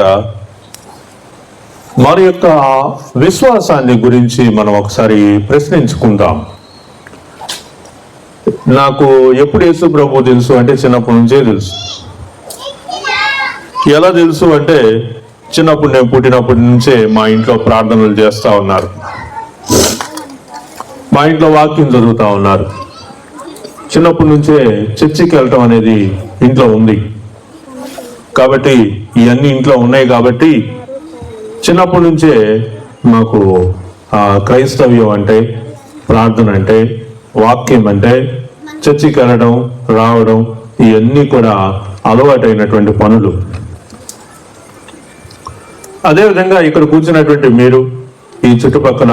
ప్రియులారా, మన యొక్క విశ్వాసాన్ని గురించి మనం ఒకసారి ప్రశ్నించుకుందాం. నాకు ఎప్పుడు యేసు ప్రభు తెలుసు అంటే చిన్నప్పటి నుంచే తెలుసు. ఎలా తెలుసు అంటే చిన్నప్పుడు నేను పుట్టినప్పటి నుంచే మా ఇంట్లో ప్రార్థనలు చేస్తూ ఉన్నారు, మా ఇంట్లో వాక్యం చదువుతూ ఉన్నారు. చిన్నప్పటి నుంచే చర్చికి వెళ్ళటం అనేది ఇంట్లో ఉంది కాబట్టి, ఇవన్నీ ఇంట్లో ఉన్నాయి కాబట్టి చిన్నప్పటి నుంచే మాకు క్రైస్తవ్యం అంటే, ప్రార్థన అంటే, వాక్యం అంటే, చర్చికి వెళ్ళడం రావడం ఇవన్నీ కూడా అలవాటైనటువంటి పనులు. అదేవిధంగా ఇక్కడ కూర్చున్నటువంటి మీరు, ఈ చుట్టుపక్కల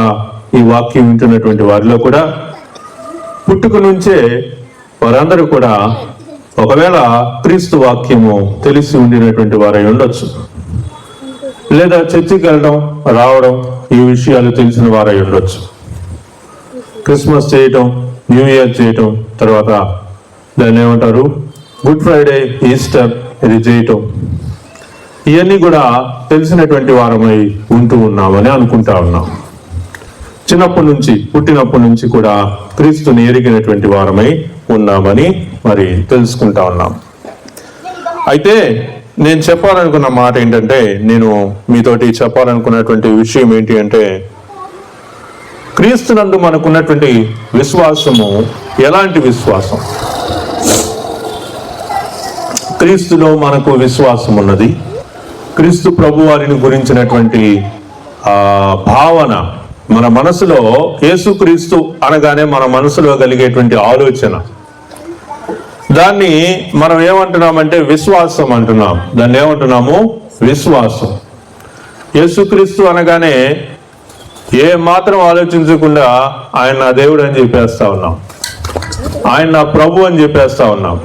ఈ వాక్యం వింటున్నటువంటి వారిలో కూడా పుట్టుక నుంచే వారందరూ కూడా ఒకవేళ క్రీస్తు వాక్యము తెలిసి ఉండినటువంటి వారై ఉండొచ్చు, లేదా చర్చికి వెళ్ళడం రావడం ఈ విషయాలు తెలిసిన వారై ఉండొచ్చు. క్రిస్మస్ చేయటం, న్యూ ఇయర్ చేయటం, తర్వాత దాన్ని ఏమంటారు గుడ్ ఫ్రైడే, ఈస్టర్ ఇది చేయటం, ఇవన్నీ కూడా తెలిసినటువంటి వారమై ఉంటూ ఉన్నామని అనుకుంటా ఉన్నాం. చిన్నప్పటి నుంచి, పుట్టినప్పటి నుంచి కూడా క్రీస్తుని ఎరిగినటువంటి వారమై ఉన్నామని మరి తెలుసుకుంటా ఉన్నాం. అయితే నేను చెప్పాలనుకున్న మాట ఏంటంటే, నేను మీతోటి చెప్పాలనుకున్నటువంటి విషయం ఏంటి అంటే, క్రీస్తునందు మనకున్నటువంటి విశ్వాసము ఎలాంటి విశ్వాసం? క్రీస్తులో మనకు విశ్వాసం ఉన్నది. క్రీస్తు ప్రభువారిని గురించినటువంటి భావన మన మనసులో, యేసుక్రీస్తు అనగానే మన మనసులో కలిగేటువంటి ఆలోచన, దాన్ని మనం ఏమంటున్నామంటే విశ్వాసం అంటున్నాం. దాన్ని ఏమంటున్నాము? విశ్వాసం. యేసుక్రీస్తు అనగానే ఏ మాత్రం ఆలోచించకుండా ఆయన నా దేవుడు అని చెప్పేస్తా ఉన్నాం, ఆయన నా ప్రభు అని చెప్పేస్తా ఉన్నాం.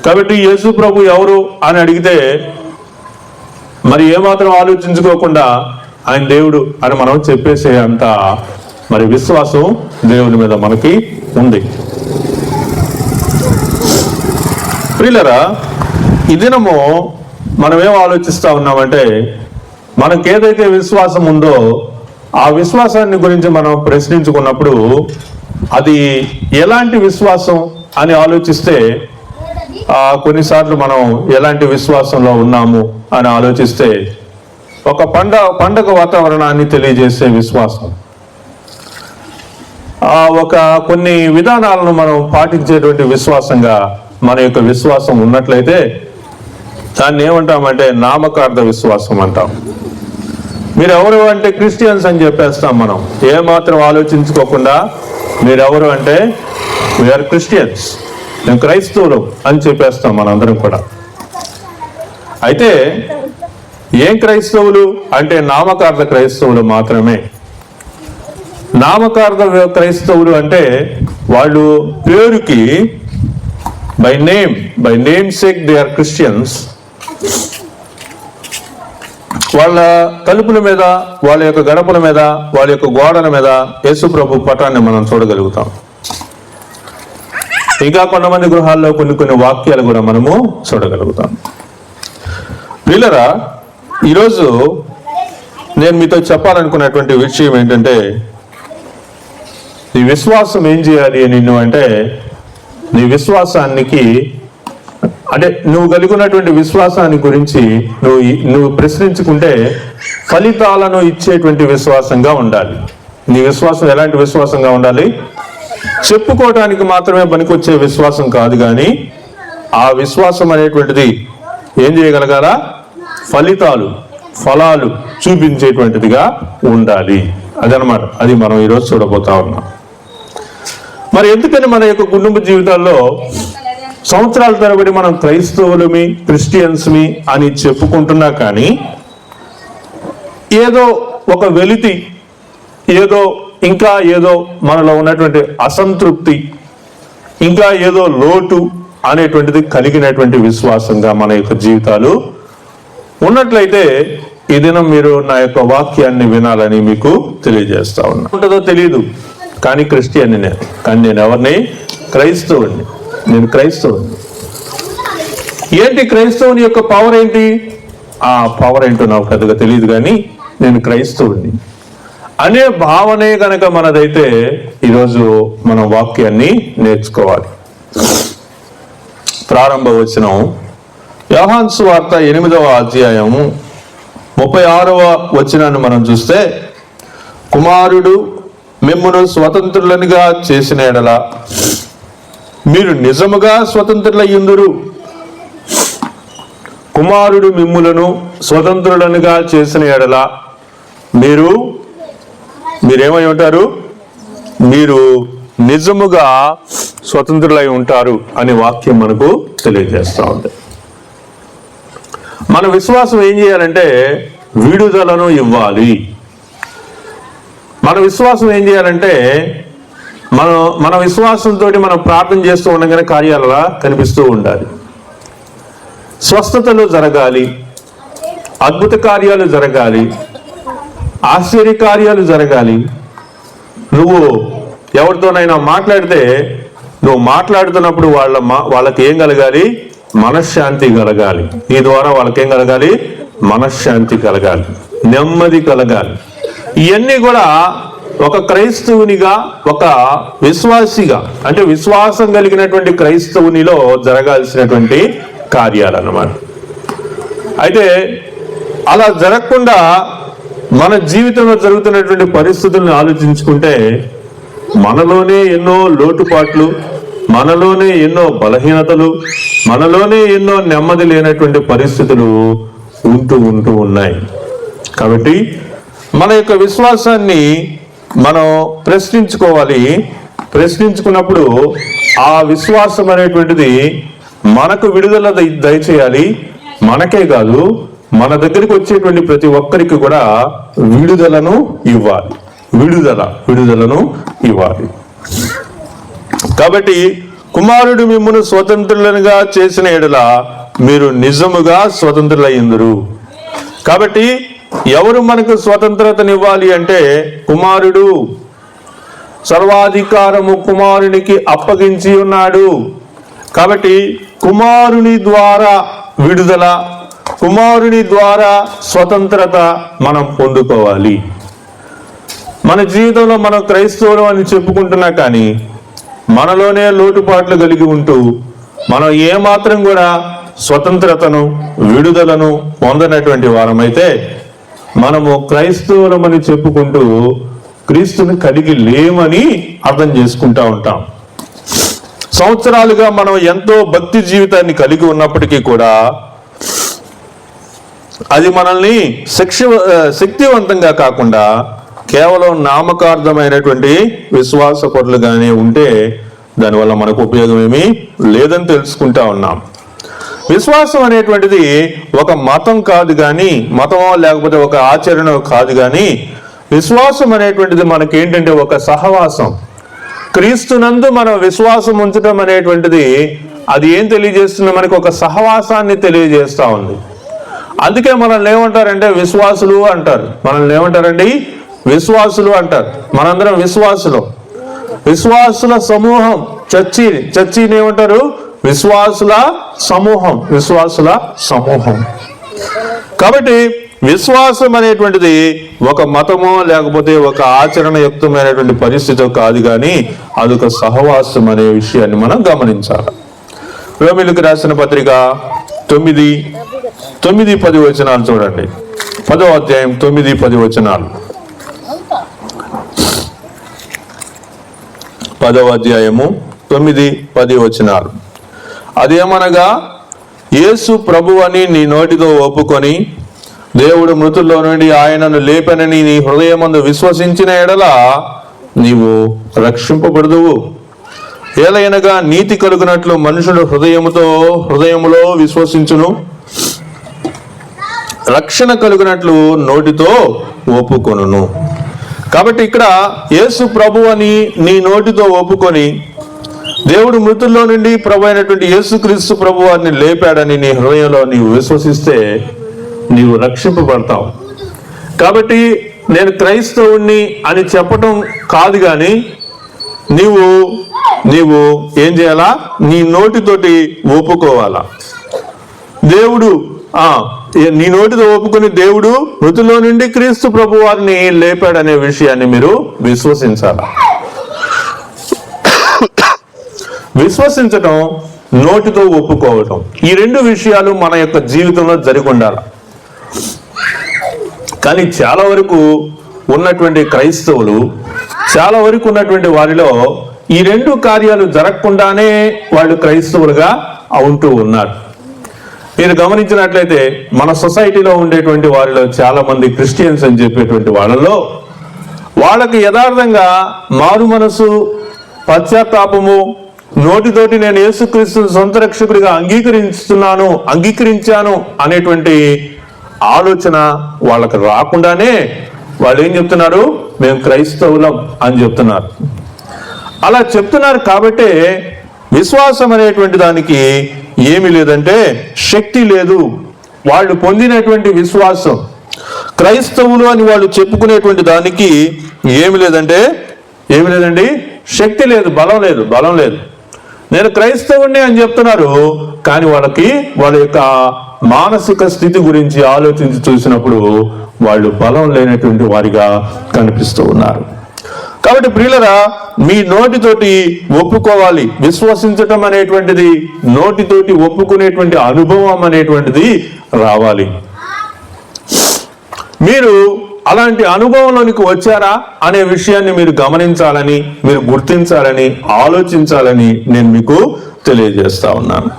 కాబట్టి యేసు ప్రభు ఎవరు అని అడిగితే మరి ఏమాత్రం ఆలోచించుకోకుండా ఆయన దేవుడు అని మనం చెప్పేసే అంత మరి విశ్వాసం దేవుని మీద మనకి ఉంది. ప్రియులారా, ఈ దినము మనం ఏం ఆలోచిస్తా ఉన్నామంటే, మనకేదైతే విశ్వాసం ఉందో ఆ విశ్వాసాన్ని గురించి మనం ప్రశ్నించుకున్నప్పుడు అది ఎలాంటి విశ్వాసం అని ఆలోచిస్తే, కొన్నిసార్లు మనం ఎలాంటి విశ్వాసంలో ఉన్నాము అని ఆలోచిస్తే, ఒక పండగ వాతావరణాన్ని తెలియజేసే విశ్వాసం, కొన్ని విధానాలను మనం పాటించేటువంటి విశ్వాసంగా మన యొక్క విశ్వాసం ఉన్నట్లయితే దాన్ని ఏమంటామంటే నామకార్థ విశ్వాసం అంటాం. మీరెవరు అంటే క్రిస్టియన్స్ అని చెప్పేస్తాం మనం, ఏమాత్రం ఆలోచించుకోకుండా మీరెవరు అంటే వీఆర్ క్రిస్టియన్స్, మేము క్రైస్తవులు అని చెప్పేస్తాం మనందరం కూడా. అయితే ఏం క్రైస్తవులు అంటే నామకార్థ క్రైస్తవులు మాత్రమే. నామకార్థ క్రైస్తవులు అంటే వాళ్ళు పేరుకి by name sake they are Christians. వాళ్ళ తలుపుల మీద, వాళ్ళ యొక్క గడపల మీద, వాళ్ళ యొక్క గోడల మీద యేసు ప్రభు పటాన్ని మనం చూడగలుగుతాం. ఇంకా కొంతమంది గృహాల్లో కొన్ని వాక్యాలు కూడా మనము చూడగలుగుతాం. ప్రియులారా, ఈరోజు నేను మీతో చెప్పాలనుకున్నటువంటి విషయం ఏంటంటే, నీ విశ్వాసం ఏం చేయాలి నిన్ను అంటే, నీ విశ్వాసానికి అంటే నువ్వు కలిగి ఉన్నటువంటి విశ్వాసాన్ని గురించి నువ్వు ప్రశ్నించుకుంటే ఫలితాలను ఇచ్చేటువంటి విశ్వాసంగా ఉండాలి. నీ విశ్వాసం ఎలాంటి విశ్వాసంగా ఉండాలి? చెప్పుకోవటానికి మాత్రమే పనికొచ్చే విశ్వాసం కాదు, కానీ ఆ విశ్వాసం అనేటువంటిది ఏం చేయగలగాల? ఫలాలు చూపించేటువంటిదిగా ఉండాలి. అదనమాట, అది మనం ఈరోజు చూడబోతా ఉన్నాం. మరి ఎందుకని మన యొక్క కుటుంబ జీవితాల్లో సంవత్సరాల తరబడి మనం క్రైస్తవులమి, క్రిస్టియన్స్మి అని చెప్పుకుంటున్నా కానీ ఏదో ఒక వెలితి, ఇంకా ఏదో మనలో ఉన్నటువంటి అసంతృప్తి, ఇంకా ఏదో లోటు అనేటువంటిది కలిగినటువంటి విశ్వాసంగా మన యొక్క జీవితాలు ఉన్నట్లయితే ఈ దినం మీరు నా యొక్క వాక్యాన్ని వినాలని మీకు తెలియజేస్తా ఉన్నా. ఉంటుందో తెలియదు, కానీ క్రిస్టియన్ని నేను. కానీ నేను ఎవరిని? క్రైస్తవుని. నేను క్రైస్తవుని. ఏంటి క్రైస్తవుని యొక్క పవర్ ఏంటి? ఆ పవర్ ఏంటో నాకు పెద్దగా తెలియదు, కానీ నేను క్రైస్తవుడిని అనే భావనే కనుక మనదైతే ఈరోజు మనం వాక్యాన్ని నేర్చుకోవాలి. ప్రారంభ వచనం యోహాను సువార్త 8వ అధ్యాయము 36వ వచనాన్ని మనం చూస్తే, కుమారుడు మిమ్మును స్వతంత్రులనిగా చేసిన ఎడల మీరు నిజముగా స్వతంత్రులయ్యుందురు. కుమారుడు మిమ్ములను స్వతంత్రులనుగా చేసిన ఎడల మీరేమై ఉంటారు? మీరు నిజముగా స్వతంత్రులై ఉంటారు అనే వాక్యం మనకు తెలియజేస్తూ ఉంది. మన విశ్వాసం ఏం చేయాలంటే విడుదలను ఇవ్వాలి. మన విశ్వాసం ఏం చేయాలంటే మన విశ్వాసంతో మనం ప్రార్థన చేస్తూ ఉండగానే కార్యాలలా కనిపిస్తూ ఉండాలి. స్వస్థతలు జరగాలి, అద్భుత కార్యాలు జరగాలి, ఆశ్చర్య కార్యాలు జరగాలి. నువ్వు ఎవరితోనైనా మాట్లాడితే నువ్వు మాట్లాడుతున్నప్పుడు వాళ్ళకి ఏం కలగాలి? మనశ్శాంతి కలగాలి. నీ ద్వారా వాళ్ళకేం కలగాలి? మనశ్శాంతి కలగాలి, నెమ్మది కలగాలి. ఇవన్నీ కూడా ఒక క్రైస్తవునిగా, ఒక విశ్వాసిగా, అంటే విశ్వాసం కలిగినటువంటి క్రైస్తవునిలో జరగాల్సినటువంటి కార్యాలన్నమాట. అయితే అలా జరగకుండా మన జీవితంలో జరుగుతున్నటువంటి పరిస్థితులను ఆలోచించుకుంటే మనలోనే ఎన్నో లోటుపాట్లు, మనలోనే ఎన్నో బలహీనతలు, మనలోనే ఎన్నో నెమ్మది లేనటువంటి పరిస్థితులు ఉంటూ ఉన్నాయి. కాబట్టి మన యొక్క విశ్వాసాన్ని మనం ప్రశ్నించుకోవాలి. ప్రశ్నించుకున్నప్పుడు ఆ విశ్వాసం అనేటువంటిది మనకు విడుదల దయచేయాలి. మనకే కాదు, మన దగ్గరికి వచ్చేటువంటి ప్రతి ఒక్కరికి కూడా విడుదలను ఇవ్వాలి. విడుదలను ఇవ్వాలి. కాబట్టి కుమారుడు మిమ్మును స్వతంత్రులుగా చేసిన ఎడల మీరు నిజముగా స్వతంత్రులయ్యుందురు. కాబట్టి ఎవరు మనకు స్వతంత్రతనివ్వాలి అంటే కుమారుడు. సర్వాధికారము కుమారునికి అప్పగించి ఉన్నాడు. కాబట్టి కుమారుని ద్వారా విడుదల, కుమారుని ద్వారా స్వతంత్రత మనం పొందుకోవాలి. మన జీవితంలో మనం క్రైస్తవులు అని చెప్పుకుంటున్నా కానీ మనలోనే లోటుపాట్లు కలిగి ఉంటూ మనం ఏమాత్రం కూడా స్వతంత్రతను, విడుదలను పొందనటువంటి వారమైతే మనము క్రైస్తవులమని చెప్పుకుంటూ క్రీస్తుని కలిగి లేమని అర్థం చేసుకుంటా ఉంటాం. సంవత్సరాలుగా మనం ఎంతో భక్తి జీవితాన్ని కలిగి ఉన్నప్పటికీ కూడా అది మనల్ని శక్తివంతంగా కాకుండా కేవలం నామకార్థమైనటువంటి విశ్వాసపరులుగానే ఉంటే దానివల్ల మనకు ఉపయోగం ఏమీ లేదని తెలుసుకుంటా ఉన్నాం. విశ్వాసం అనేటువంటిది ఒక మతం కాదు కానీ, మతమో లేకపోతే ఒక ఆచరణ కాదు కానీ, విశ్వాసం అనేటువంటిది మనకేంటంటే ఒక సహవాసం. క్రీస్తునందు మనం విశ్వాసం ఉంచడం అనేటువంటిది అది ఏం తెలియజేస్తుంది? మనకు ఒక సహవాసాన్ని తెలియజేస్తా ఉంది. అందుకే మనల్ని ఏమంటారంటే విశ్వాసులు అంటారు. మనల్ని ఏమంటారండి? విశ్వాసులు అంటారు. మనందరం విశ్వాసుల సమూహం. చర్చిని ఏమంటారు? విశ్వాసుల సమూహం. కాబట్టి విశ్వాసం అనేటువంటిది ఒక మతమో లేకపోతే ఒక ఆచరణయుక్తమైనటువంటి పరిస్థితి కాదు కానీ అదొక సహవాసం అనే విషయాన్ని మనం గమనించాలి. రోమీయులకు రాసిన పత్రిక 9:10 వచనాలు చూడండి. 10వ అధ్యాయం 9-10 వచనాలు. 10వ అధ్యాయము 9-10 వచనాలు. అదేమనగా యేసు ప్రభువని నీ నోటితో ఒప్పుకొని దేవుడు మృతుల్లో నుండి ఆయనను లేపనని నీ హృదయమందు విశ్వసించిన ఎడల నీవు రక్షింపబడుదువు. ఏలయనగా నీతి కలుగునట్లు మనుషుడు హృదయములో విశ్వసించును, రక్షణ కలుగునట్లు నోటితో ఒప్పుకొనును. కాబట్టి ఇక్కడ యేసు ప్రభువని నీ నోటితో ఒప్పుకొని దేవుడు మృతుల్లో నుండి ప్రభు అయినటువంటి యేసుక్రీస్తు ప్రభువారిని లేపాడని నీ హృదయంలో నీవు విశ్వసిస్తే నీవు రక్షింపబడతావు. కాబట్టి నేను క్రైస్తవుణ్ణి అని చెప్పటం కాదు కానీ నీవు ఏం చేయాలా? నీ నోటితోటి ఒప్పుకోవాలా. దేవుడు నీ నోటితో ఒప్పుకుని దేవుడు మృతుల్లో నుండి క్రీస్తు ప్రభు వారిని లేపాడనే విషయాన్ని మీరు విశ్వసించాలి. విశ్వసించటం, నోటితో ఒప్పుకోవటం, ఈ రెండు విషయాలు మన యొక్క జీవితంలో జరిగి ఉండాలి. కానీ చాలా వరకు ఉన్నటువంటి క్రైస్తవులు, చాలా వరకు ఉన్నటువంటి వారిలో ఈ రెండు కార్యాలు జరగకుండానే వాళ్ళు క్రైస్తవులుగా ఉంటూ ఉన్నారు. మీరు గమనించినట్లయితే మన సొసైటీలో ఉండేటువంటి వారిలో చాలా మంది క్రిస్టియన్స్ అని చెప్పేటువంటి వాళ్ళలో వాళ్ళకి యథార్థంగా మారు మనసు, పశ్చాత్తాపము, నోటితోటి నేను యేసుక్రీస్తుని సొంత రక్షకుడిగా అంగీకరించాను అనేటువంటి ఆలోచన వాళ్ళకి రాకుండానే వాళ్ళు ఏం చెప్తున్నారు? మేము క్రైస్తవులం అని చెప్తున్నారు. అలా చెప్తున్నారు కాబట్టే విశ్వాసం అనేటువంటి దానికి ఏమీ లేదంటే శక్తి లేదు. వాళ్ళు పొందినటువంటి విశ్వాసం, క్రైస్తవులు అని వాళ్ళు చెప్పుకునేటువంటి దానికి ఏమి లేదండి, శక్తి లేదు, బలం లేదు. నేను క్రైస్తవుణ్ణి అని చెప్తున్నారు, కానీ వాళ్ళ యొక్క మానసిక స్థితి గురించి ఆలోచించి చూసినప్పుడు వాళ్ళు బలం లేనటువంటి వారిగా కనిపిస్తూ ఉన్నారు. కాబట్టి ప్రియులరా, మీ నోటితోటి ఒప్పుకోవాలి. విశ్వసించటం అనేటువంటిది నోటితోటి ఒప్పుకునేటువంటి అనుభవం అనేటువంటిది రావాలి. మీరు అలాంటి అనుభవంలోనికి వచ్చారా అనే విషయాన్ని మీరు గమనించాలని, మీరు గుర్తించాలని, ఆలోచించాలని నేను మీకు తెలియజేస్తా ఉన్నాను.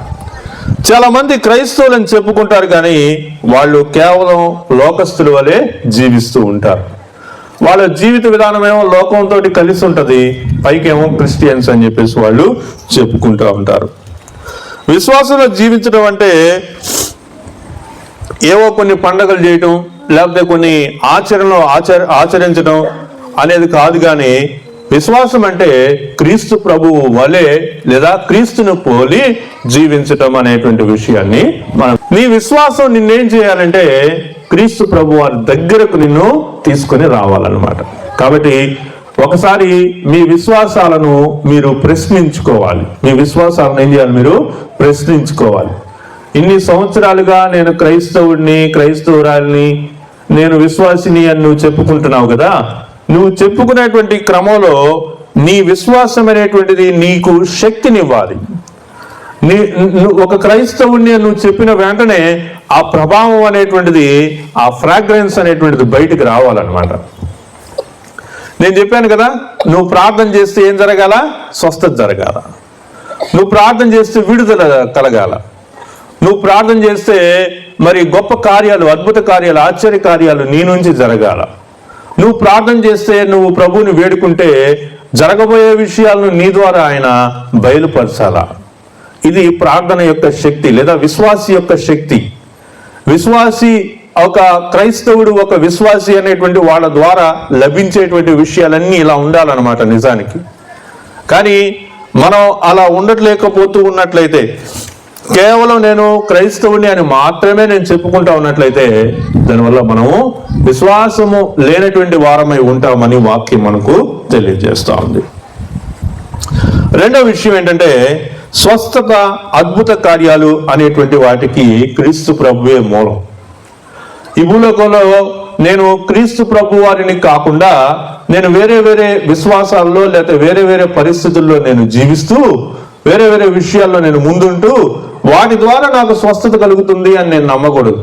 చాలా మంది క్రైస్తవులని చెప్పుకుంటారు, కానీ వాళ్ళు కేవలం లోకస్తుల వలె జీవిస్తూ ఉంటారు. వాళ్ళ జీవిత విధానం ఏమో లోకంతో కలిసి ఉంటుంది, పైకేమో క్రిస్టియన్స్ అని చెప్పేసి వాళ్ళు చెప్పుకుంటూ ఉంటారు. విశ్వాసంలో జీవించడం అంటే ఏవో కొన్ని పండగలు చేయటం, లేకపోతే కొన్ని ఆచరణలు ఆచరించడం అనేది కాదు. కానీ విశ్వాసం అంటే క్రీస్తు ప్రభువు వలె లేదా క్రీస్తును పోలి జీవించటం అనేటువంటి విషయాన్ని నీ విశ్వాసం నిన్నేం చేయాలంటే క్రీస్తు ప్రభు వారి దగ్గరకు నిన్ను తీసుకొని రావాలన్నమాట. కాబట్టి ఒకసారి మీ విశ్వాసాలను మీరు ప్రశ్నించుకోవాలి. మీ విశ్వాసాలను ఏం చేయాలి? మీరు ప్రశ్నించుకోవాలి. ఇన్ని సంవత్సరాలుగా నేను క్రైస్తవురాలిని, నేను విశ్వాసిని అని నువ్వు చెప్పుకుంటున్నావు కదా. నువ్వు చెప్పుకునేటువంటి క్రమంలో నీ విశ్వాసం అనేటువంటిది నీకు శక్తినివ్వాలి. ఒక క్రైస్తవుని నువ్వు చెప్పిన వెంటనే ఆ ప్రభావం అనేటువంటిది, ఆ ఫ్రాగ్రెన్స్ అనేటువంటిది బయటికి రావాలన్నమాట. నేను చెప్పాను కదా, నువ్వు ప్రార్థన చేస్తే ఏం జరగాల? స్వస్థత జరగాల. నువ్వు ప్రార్థన చేస్తే విడుదల కలగాల. నువ్వు ప్రార్థన చేస్తే మరి గొప్ప కార్యాలు, అద్భుత కార్యాలు, ఆశ్చర్య కార్యాలు నీ నుంచి జరగాల. నువ్వు ప్రార్థన చేస్తే, నువ్వు ప్రభువుని వేడుకుంటే జరగబోయే విషయాలను నీ ద్వారా ఆయన బయలుపరచాలా. ఇది ప్రార్థన యొక్క శక్తి లేదా విశ్వాసి యొక్క శక్తి. విశ్వాసి, ఒక క్రైస్తవుడు ఒక విశ్వాసి అనేటువంటి వాళ్ళ ద్వారా లభించేటువంటి విషయాలన్నీ ఇలా ఉండాలన్నమాట నిజానికి. కానీ మనం అలా ఉండట్లేకపోతూ ఉన్నట్లయితే, కేవలం నేను క్రైస్తవుని అని మాత్రమే నేను చెప్పుకుంటా ఉన్నట్లయితే, దానివల్ల మనము విశ్వాసము లేనటువంటి వారమై ఉంటామని వాక్యం మనకు తెలియజేస్తా ఉంది. రెండో విషయం ఏంటంటే, స్వస్థత, అద్భుత కార్యాలు అనేటువంటి వాటికి క్రీస్తు ప్రభువే మూలం. ఈ భూలోకంలో నేను క్రీస్తు ప్రభు వారిని కాకుండా నేను వేరే విశ్వాసాల్లో లేకపోతే వేరే పరిస్థితుల్లో నేను జీవిస్తూ వేరే విషయాల్లో నేను ముందుంటూ వాటి ద్వారా నాకు స్వస్థత కలుగుతుంది అని నేను నమ్మకూడదు.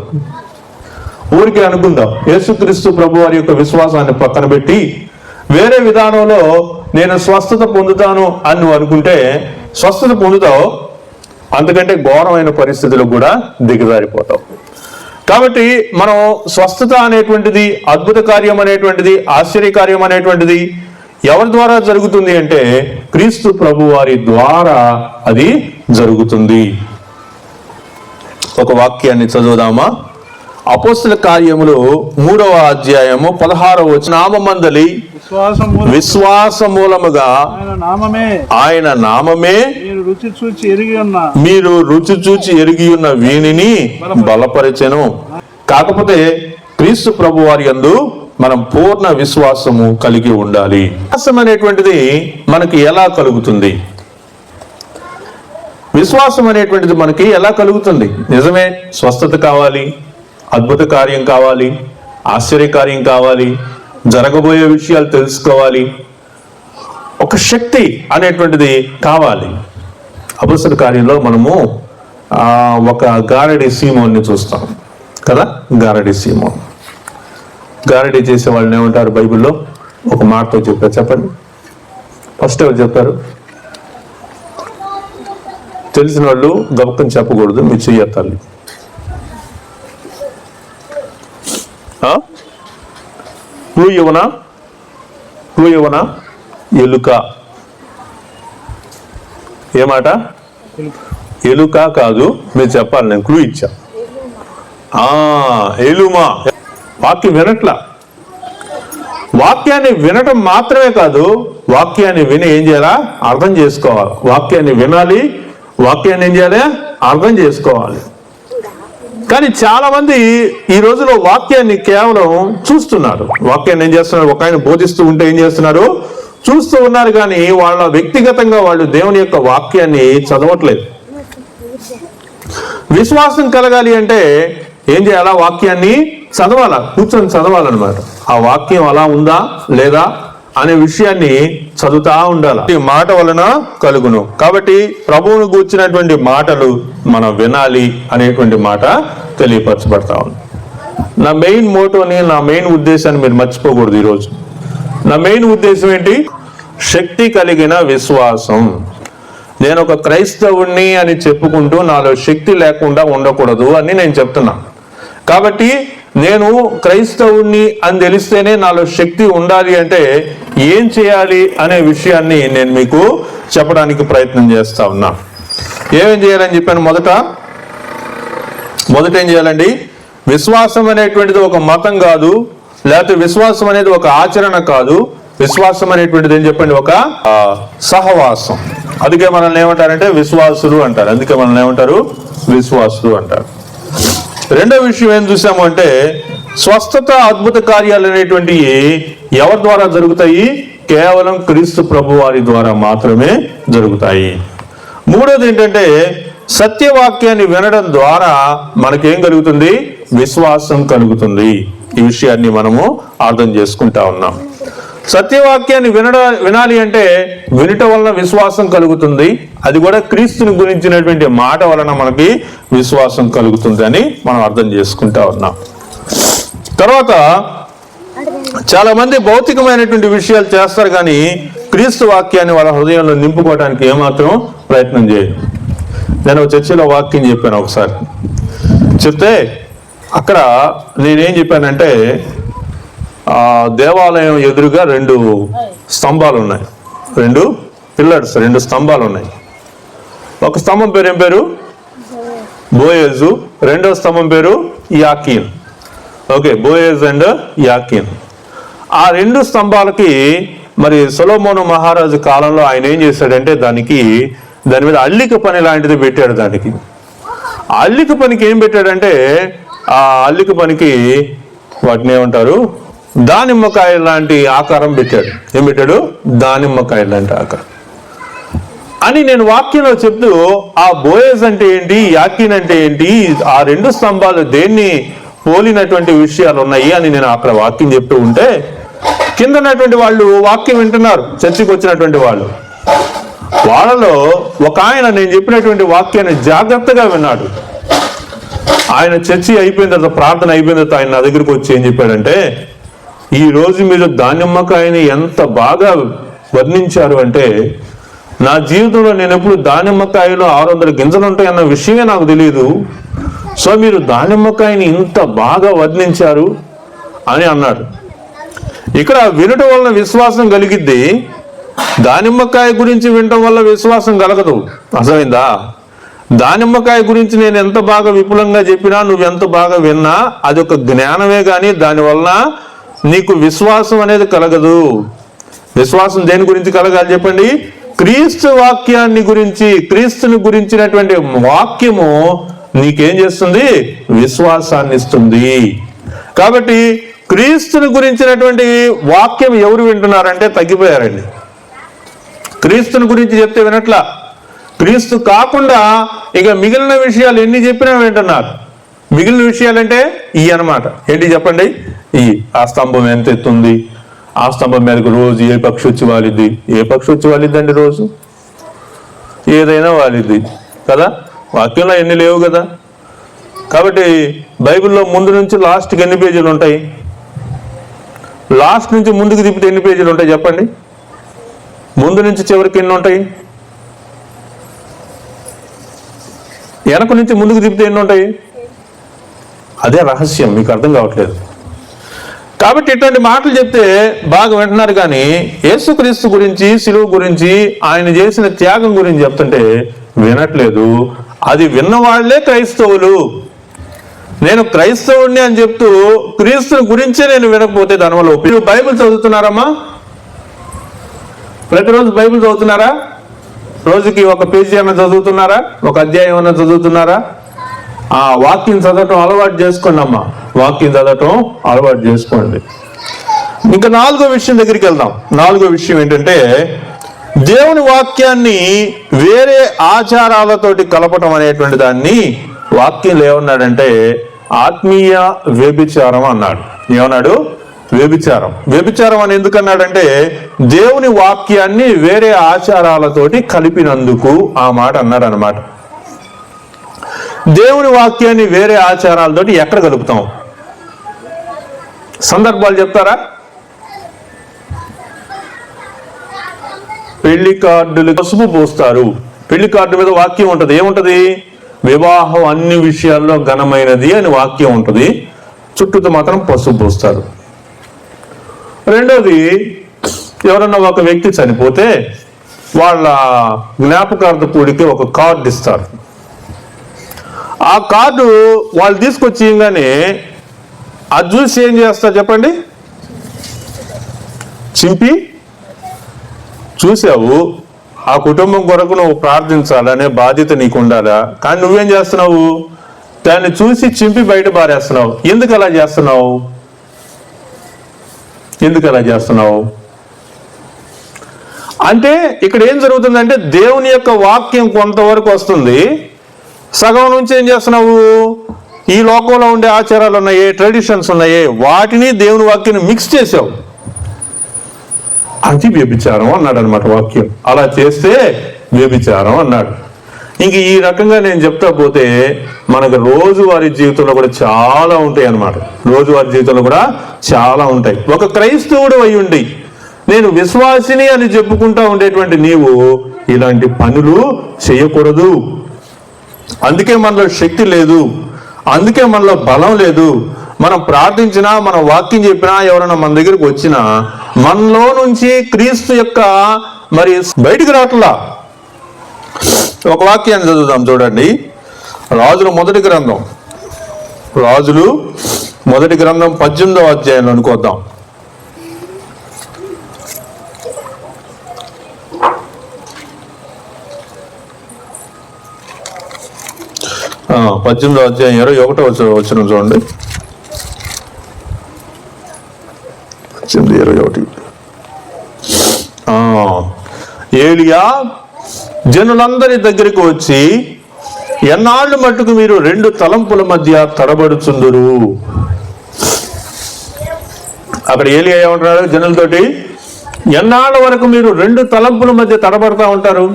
ఊరికే అనుకుందాం, యేసుక్రీస్తు ప్రభు వారి యొక్క విశ్వాసాన్ని పక్కన పెట్టి వేరే విధానంలో నేను స్వస్థత పొందుతాను అని నువ్వు అనుకుంటే స్వస్థత పొందుతావు, అంతకంటే ఘోరమైన పరిస్థితులు కూడా దిగజారిపోతావు. కాబట్టి మనం స్వస్థత అనేటువంటిది, అద్భుత కార్యం అనేటువంటిది, ఆశ్చర్యకార్యం అనేటువంటిది ఎవరి ద్వారా జరుగుతుంది అంటే క్రీస్తు ప్రభు వారి ద్వారా అది జరుగుతుంది. ఒక వాక్యాన్ని చదువుదామా? అపోస్తల కార్యములు 3వ అధ్యాయము 16వ వచనం, నామమందలి విశ్వాస మూలముగా ఆయన నామమే మీరు రుచి చూచి ఎరిగి ఉన్న వీనిని బలపరిచెను. కాకపోతే క్రీస్తు ప్రభు వారి యందు మనం పూర్ణ విశ్వాసము కలిగి ఉండాలి. విశ్వాసం అనేటువంటిది మనకి ఎలా కలుగుతుంది? విశ్వాసం అనేటువంటిది మనకి ఎలా కలుగుతుంది? నిజమే, స్వస్థత కావాలి, అద్భుత కార్యం కావాలి, ఆశ్చర్యకార్యం కావాలి, జరగబోయే విషయాలు తెలుసుకోవాలి, ఒక శక్తి అనేటువంటిది కావాలి. అపొస్తలుల కార్యంలో మనము ఒక గారడి సీమోన్ని చూస్తాం కదా. గారడి సీమోన్, గారడి చేసే వాళ్ళని ఏమంటారు బైబిల్లో? ఒక మాటతో చెప్పారు, చెప్పండి. ఫస్ట్ ఎవరు చెప్పారు? తెలిసిన వాళ్ళు గబక్కని చెప్పకూడదు, మీరు చెయ్యాలి. క్లూ ఇవ్వనా? ఎలుక. ఏమాట? ఎలుక కాదు, మీరు చెప్పాలి, నేను క్లూ ఇచ్చా. ఎలుమా. వాక్యం వినట్లా. వాక్యాన్ని వినటం మాత్రమే కాదు, వాక్యాన్ని విని ఏం చేయాలా? అర్థం చేసుకోవాలి. వాక్యాన్ని వినాలి, వాక్యాన్ని ఏం చేయాలి? అర్థం చేసుకోవాలి. కానీ చాలా మంది ఈ రోజులో వాక్యాన్ని కేవలం చూస్తున్నారు. వాక్యాన్ని ఏం చేస్తున్నారు? ఒక ఆయన బోధిస్తూ ఉంటే ఏం చేస్తున్నారు? చూస్తూ ఉన్నారు. కానీ వాళ్ళ వ్యక్తిగతంగా వాళ్ళు దేవుని యొక్క వాక్యాన్ని చదవట్లేదు. విశ్వాసం కలగాలి అంటే ఏం చేయాలా? వాక్యాన్ని చదవాలా, కూర్చొని చదవాలన్నమాట. ఆ వాక్యం అలా ఉందా లేదా అనే విషయాన్ని చదువుతా ఉండాలి. ఈ మాట వలన కలుగును. కాబట్టి ప్రభువును గూర్చినటువంటి మాటలు మనం వినాలి అనేటువంటి మాట తెలియపరచబడతా ఉంది. నా మెయిన్ మోటోని, నా మెయిన్ ఉద్దేశాన్ని మీరు మర్చిపోకూడదు. ఈరోజు నా మెయిన్ ఉద్దేశం ఏంటి? శక్తి కలిగిన విశ్వాసం. నేను ఒక క్రైస్తవుణ్ణి అని చెప్పుకుంటూ నాలో శక్తి లేకుండా ఉండకూడదు అని నేను చెప్తున్నా. కాబట్టి నేను క్రైస్తవుణ్ణి అని తెలిస్తేనే నాలో శక్తి ఉండాలి అంటే ఏం చేయాలి అనే విషయాన్ని నేను మీకు చెప్పడానికి ప్రయత్నం చేస్తా ఉన్నా. ఏమేం చేయాలని చెప్పాను? మొదట ఏం చేయాలండి? విశ్వాసం అనేటువంటిది ఒక మతం కాదు, లేకపోతే విశ్వాసం అనేది ఒక ఆచరణ కాదు. విశ్వాసం అనేటువంటిది ఏం చెప్పండి? ఒక సహవాసం. అందుకే మనల్ని ఏమంటారంటే విశ్వాసులు అంటారు. అందుకే మనల్ని ఏమంటారు? విశ్వాసులు అంటారు. రెండో విషయం ఏం చూసాము అంటే స్వస్థత, అద్భుత కార్యాలు అనేటువంటివి ఎవరి ద్వారా జరుగుతాయి? కేవలం క్రీస్తు ప్రభు వారి ద్వారా మాత్రమే జరుగుతాయి. మూడోది ఏంటంటే సత్యవాక్యాన్ని వినడం ద్వారా మనకేం కలుగుతుంది? విశ్వాసం కలుగుతుంది. ఈ విషయాన్ని మనము అర్థం చేసుకుంటా ఉన్నాం. సత్యవాక్యాన్ని వినాలి అంటే వినటం వలన విశ్వాసం కలుగుతుంది. అది కూడా క్రీస్తుని గురించినటువంటి మాట వలన మనకి విశ్వాసం కలుగుతుంది అని మనం అర్థం చేసుకుంటా ఉన్నాం. తర్వాత చాలా మంది భౌతికమైనటువంటి విషయాలు చేస్తారు, కానీ క్రీస్తు వాక్యాన్ని వాళ్ళ హృదయంలో నింపుకోవడానికి ఏమాత్రం ప్రయత్నం చేయరు. నేను చర్చిలో వాక్యం చెప్పాను ఒకసారి. చెప్తే అక్కడ నేనేం చెప్పానంటే దేవాలయం ఎదురుగా 2 స్తంభాలు ఉన్నాయి, 2 పిల్లర్స్, 2 స్తంభాలు ఉన్నాయి. ఒక స్తంభం పేరు ఏం పేరు? బోయేజు. రెండో స్తంభం పేరు Jachin. Okay, Boaz and Jachin. ఆ 2 స్తంభాలకి మరి సొలొమోను మహారాజు కాలంలో ఆయన ఏం చేశాడంటే దాని మీద అల్లిక పని లాంటిది పెట్టాడు. దానికి అల్లిక పనికి ఏం పెట్టాడంటే ఆ అల్లిక పనికి వాటిని ఏమంటారు? దానిమ్మకాయ లాంటి ఆకారం పెట్టాడు. ఏం పెట్టాడు? దానిమ్మకాయ లాంటి ఆకారం అని నేను వాక్యంలో చెప్తూ ఆ బోయేజ్ అంటే ఏంటి, యాకీన్ అంటే ఏంటి, ఆ 2 స్తంభాలు దేన్ని పోలినటువంటి విషయాలు ఉన్నాయి అని నేను అక్కడ వాక్యం చెప్తూ ఉంటే కింద ఉన్నటువంటి వాళ్ళు వాక్యం వింటున్నారు. చర్చికి వచ్చినటువంటి వాళ్ళలో ఒక ఆయన నేను చెప్పినటువంటి వాక్యాన్ని జాగ్రత్తగా విన్నాడు. ఆయన చర్చి అయిపోయిన తర్వాత, ప్రార్థన అయిపోయిన తర్వాత ఆయన నా దగ్గరికి వచ్చి ఏం చెప్పాడంటే, ఈ రోజు మీరు దానిమ్మకాయని ఎంత బాగా వర్ణించారు అంటే నా జీవితంలో నేను ఎప్పుడు దానిమ్మకాయలో 600 గింజలు ఉంటాయన్న విషయమే నాకు తెలియదు. సో మీరు దానిమ్మకాయని ఇంత బాగా వర్ణించారు అని అన్నాడు. ఇక్కడ వినటం వలన విశ్వాసం కలిగిద్ది, దానిమ్మకాయ గురించి వినటం వల్ల విశ్వాసం కలగదు. అర్థమైందా? దానిమ్మకాయ గురించి నేను ఎంత బాగా విపులంగా చెప్పినా, నువ్వు ఎంత బాగా విన్నా అది ఒక జ్ఞానమే, కానీ దానివల్ల నీకు విశ్వాసం అనేది కలగదు. విశ్వాసం దేని గురించి కలగాలి చెప్పండి? క్రీస్తు వాక్యాన్ని గురించి, క్రీస్తుని గురించినటువంటి వాక్యము నీకేం చేస్తుంది? విశ్వాసాన్ని ఇస్తుంది. కాబట్టి క్రీస్తుని గురించినటువంటి వాక్యం ఎవరు వింటున్నారంటే తగ్గిపోయారండి. క్రీస్తుని గురించి చెప్తే వినట్లా. క్రీస్తు కాకుండా ఇక మిగిలిన విషయాలు ఎన్ని చెప్పినా వింటున్నారు. మిగిలిన విషయాలంటే ఇవి అనమాట. ఏంటి చెప్పండి? ఆ స్తంభం ఎంత ఎత్తుంది, ఆ స్తంభం మీదకి రోజు ఏ పక్షి వచ్చి వాలిద్ది. ఏ పక్షి వచ్చి వాలిద్దండి? రోజు ఏదైనా వాలిద్ది కదా. వాక్యంలో ఎన్ని లేవు కదా. కాబట్టి బైబిల్లో ముందు నుంచి లాస్ట్కి ఎన్ని పేజీలు ఉంటాయి? లాస్ట్ నుంచి ముందుకు తిప్పితే ఎన్ని పేజీలు ఉంటాయి చెప్పండి? ముందు నుంచి చివరికి ఎన్ని ఉంటాయి? వెనక నుంచి ముందుకు తిప్పితే ఎన్ని ఉంటాయి? అదే రహస్యం, మీకు అర్థం కావట్లేదు. కాబట్టి ఇట్లాంటి మాటలు చెప్తే బాగా వింటున్నారు, కానీ యేసుక్రీస్తు గురించి, సిలువ గురించి, ఆయన చేసిన త్యాగం గురించి చెప్తుంటే వినట్లేదు. అది విన్నవాళ్లే క్రైస్తవులు. నేను క్రైస్తవుడిని అని చెప్తూ క్రీస్తుని గురించే నేను వినకపోతే దానివల్ల మీరు బైబిల్ చదువుతున్నారమ్మా? ప్రతిరోజు బైబిల్ చదువుతున్నారా? రోజుకి ఒక పేజీ అన్న చదువుతున్నారా? ఒక అధ్యాయం అన్న చదువుతున్నారా? ఆ వాక్యం చదవటం అలవాటు చేసుకోండి అమ్మా. వాక్యం చదవటం అలవాటు చేసుకోండి. ఇంకా 4వ విషయం దగ్గరికి వెళ్దాం. 4వ విషయం ఏంటంటే, దేవుని వాక్యాన్ని వేరే ఆచారాలతోటి కలపటం అనేటువంటి దాన్ని వాక్యం ఏమన్నాడంటే ఆత్మీయ వ్యభిచారం అన్నాడు. ఏమన్నాడు? వ్యభిచారం. వ్యభిచారం అని ఎందుకన్నాడంటే దేవుని వాక్యాన్ని వేరే ఆచారాలతోటి కలిపినందుకు ఆ మాట అన్నాడు అనమాట. దేవుని వాక్యాన్ని వేరే ఆచారాలతోటి ఎక్కడ కలుపుతాం? సందర్భాలు చెప్తారా? పెళ్లి కార్డులు పసుపు పోస్తారు. పెళ్లి కార్డు మీద వాక్యం ఉంటది. ఏముంటది? వివాహం అన్ని విషయాల్లో ఘనమైనది అని వాక్యం ఉంటుంది. చుట్టూతో మాత్రం పసుపు పోస్తారు. రెండోది, ఎవరన్నా ఒక వ్యక్తి చనిపోతే వాళ్ళ జ్ఞాపకార్థ కూడికి ఒక కార్డు ఇస్తారు. ఆ కార్డు వాళ్ళు తీసుకొచ్చి ఇవ్వగానే అది చూసి ఏం చేస్తారు చెప్పండి? చింపి, చూసావు, ఆ కుటుంబం కొరకు నువ్వు ప్రార్థించాలనే బాధ్యత నీకు ఉండాలా, కానీ నువ్వేం చేస్తున్నావు? దాన్ని చూసి చింపి బయట పారేస్తున్నావు. ఎందుకు అలా చేస్తున్నావు? ఎందుకు అలా చేస్తున్నావు అంటే ఇక్కడ ఏం జరుగుతుందంటే దేవుని యొక్క వాక్యం కొంతవరకు వస్తుంది, సగం నుంచి ఏం చేస్తున్నావు? ఈ లోకంలో ఉండే ఆచారాలు ఉన్నాయే, ట్రెడిషన్స్ ఉన్నాయే, వాటిని దేవుని వాక్యాన్ని మిక్స్ చేసావు. అది వ్యభిచారం అన్నాడు అనమాట వాక్యం. అలా చేస్తే వ్యభిచారం అన్నాడు. ఇంక ఈ రకంగా నేను చెప్తా పోతే మనకు రోజువారీ జీవితంలో కూడా చాలా ఉంటాయి అన్నమాట. రోజువారీ జీవితంలో కూడా చాలా ఉంటాయి. ఒక క్రైస్తవుడు అయి ఉండి నేను విశ్వాసిని అని చెప్పుకుంటా ఉండేటువంటి నీవు ఇలాంటి పనులు చేయకూడదు. అందుకే మనలో శక్తి లేదు, అందుకే మనలో బలం లేదు. మనం ప్రార్థించినా, మనం వాక్యం చెప్పినా, ఎవరైనా మన దగ్గరికి వచ్చినా మనలో నుంచి క్రీస్తు యొక్క మరి బయటికి రావట్లా. ఒక వాక్యాన్ని చదువుదాం చూడండి. రాజుల మొదటి గ్రంథం 18వ అధ్యాయంలో అనుకోద్దాం. ఆ 18వ అధ్యాయం 21వ వచనం చూడండి. 18:21. ఏలియా జనులందరి దగ్గరికి వచ్చి, ఎన్నాళ్ళు మట్టుకు మీరు 2 తలంపుల మధ్య తడబడుచుందురు. అక్కడ ఏలియా ఏమంటున్నాడు జనులతోటి? ఎన్నాళ్ళ వరకు మీరు 2 తలంపుల మధ్య తడబడతా ఉంటారు?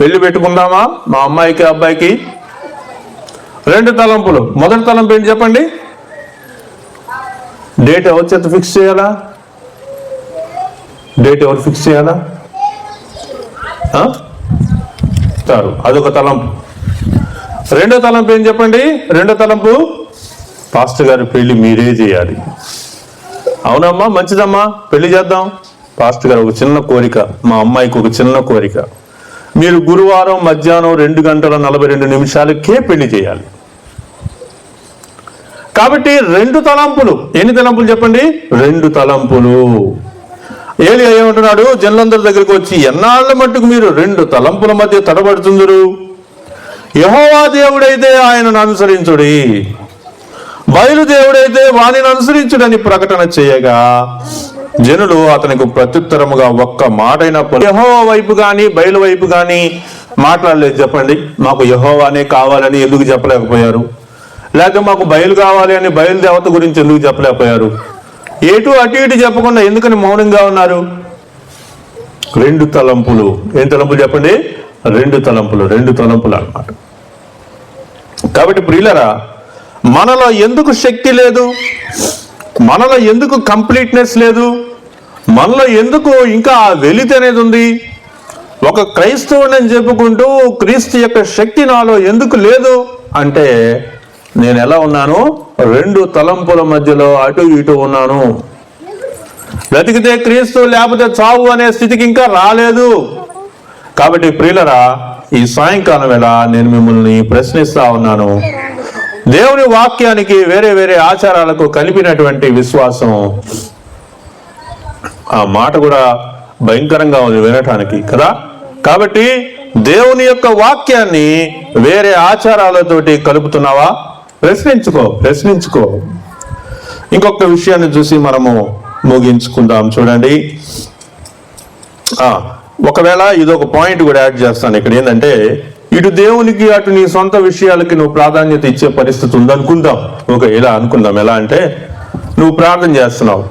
పెళ్లి పెట్టుకుందామా మా అమ్మాయికి అబ్బాయికి? 2 తలంపులు. మొదటి తలంపు ఏంటి చెప్పండి? డేట్ ఎవరి చేత ఫిక్స్ చేయాలా? డేట్ ఎవరు ఫిక్స్ చేయాలా? అదొక తలంపు. రెండో తలంపు ఏం చెప్పండి? రెండో తలంపు, పాస్టర్ గారి పెళ్లి మీరే చేయాలి. అవునమ్మా, మంచిదమ్మా, పెళ్లి చేద్దాం. పాస్టర్ గారు ఒక చిన్న కోరిక, మా అమ్మాయికి ఒక చిన్న కోరిక, మీరు గురువారం మధ్యాహ్నం 2:42 పెళ్లి చేయాలి. కాబట్టి 2 తలంపులు. ఎన్ని తలంపులు చెప్పండి? 2 తలంపులు. ఏలియా ఏమంటున్నాడు జనులందరి దగ్గరికి వచ్చి, ఎన్నాళ్ళ మట్టుకు మీరు 2 తలంపుల మధ్య తడబడుతుందరు? యెహోవా దేవుడైతే ఆయనను అనుసరించుడి, బయలుదేవుడైతే వానిని అనుసరించుడని ప్రకటన చేయగా జనులు అతనికి ప్రత్యుత్తరముగా ఒక్క మాటైనా యెహోవా వైపు గాని బయలు వైపు గాని మాట్లాడలేదు చెప్పండి? మాకు యెహోవానే కావాలని ఎందుకు చెప్పలేకపోయారు? లేకపోతే మాకు బయలు కావాలి అని బయలుదేవత గురించి ఎందుకు చెప్పలేకపోయారు? అటు ఇటు చెప్పకుండా ఎందుకని మౌనంగా ఉన్నారు? 2 తలంపులు. ఏం తలంపులు చెప్పండి? 2 తలంపులు అన్నమాట. కాబట్టి ప్రియులరా, మనలో ఎందుకు శక్తి లేదు? మనలో ఎందుకు కంప్లీట్నెస్ లేదు? మనలో ఎందుకు ఇంకా వెలితి అనేది ఉంది? ఒక క్రైస్తవుని చెప్పుకుంటూ క్రీస్తు యొక్క శక్తి నాలో ఎందుకు లేదు అంటే, నేను ఎలా ఉన్నాను? 2 తలంపుల మధ్యలో అటు ఇటు ఉన్నాను. బ్రతికితే క్రీస్తు, లేకపోతే చావు అనే స్థితికి ఇంకా రాలేదు. కాబట్టి ప్రియులరా, ఈ సాయంకాలం వేళ నేను మిమ్మల్ని ప్రశ్నిస్తా ఉన్నాను. దేవుని వాక్యానికి వేరే వేరే ఆచారాలకు కలిపినటువంటి విశ్వాసం, ఆ మాట కూడా భయంకరంగా ఉంది వినటానికి కదా. కాబట్టి దేవుని యొక్క వాక్యాన్ని వేరే ఆచారాలతోటి కలుపుతున్నావా? ప్రశ్నించుకో. ఇంకొక విషయాన్ని చూసి మనము ముగించుకుందాం. చూడండి, ఒకవేళ ఇదొక పాయింట్ కూడా యాడ్ చేస్తాను ఇక్కడ. ఏంటంటే, ఇటు దేవునికి అటు నీ సొంత విషయాలకి నువ్వు ప్రాధాన్యత ఇచ్చే పరిస్థితి ఉందనుకుందాం. ఇలా అనుకుందాం. ఎలా అంటే, నువ్వు ప్రార్థన చేస్తున్నావు,